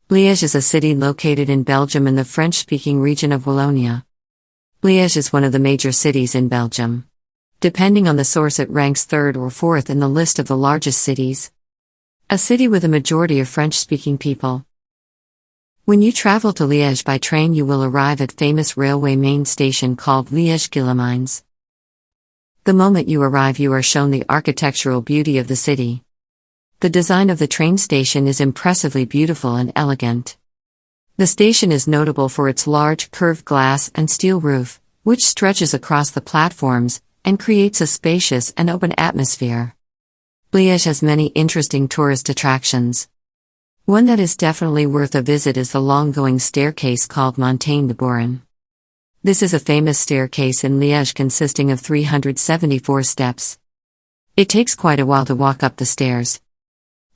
Liège is a city located in Belgium in the French-speaking region of Wallonia. Liège is one of the major cities in Belgium. Depending on the source, it ranks third or fourth in the list of the largest cities. A city with a majority of French-speaking people. When you travel to Liège by train, you will arrive at famous railway main station called Liège Belgium. The moment you arrive, you are shown the architectural beauty of the city. The design of the train station is impressively beautiful and elegant. The station is notable for its large, curved glass and steel roof, which stretches across the platforms and creates a spacious and open atmosphere. Liège has many interesting tourist attractions. One that is definitely worth a visit is the long-going staircase called Montagne de Bourron. This is a famous staircase in Liège consisting of 374 steps. It takes quite a while to walk up the stairs.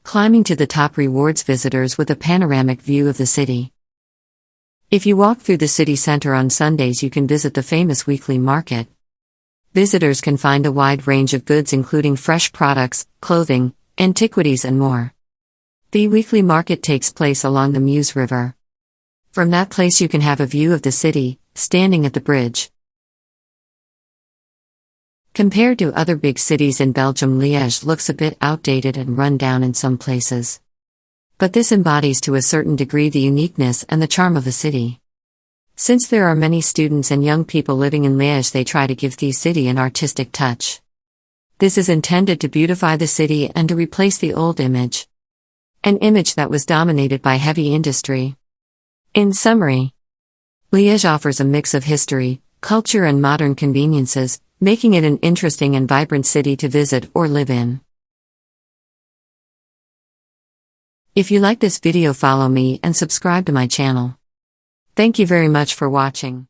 Climbing to the top rewards visitors with a panoramic view of the city. If you walk through the city center on Sundays, you can visit the famous weekly market. Visitors can find a wide range of goods including fresh products, clothing, antiquities and more. The weekly market takes place along the Meuse River. From that place you can have a view of the city, standing at the bridge. Compared to other big cities in Belgium, Liège looks a bit outdated and run down in some places. But this embodies to a certain degree the uniqueness and the charm of the city. Since there are many students and young people living in Liège, they try to give the city an artistic touch. This is intended to beautify the city and to replace the old image. An image that was dominated by heavy industry. In summary, Liège offers a mix of history, culture and modern conveniences, making it an interesting and vibrant city to visit or live in. If you like this video, follow me and subscribe to my channel. Thank you very much for watching.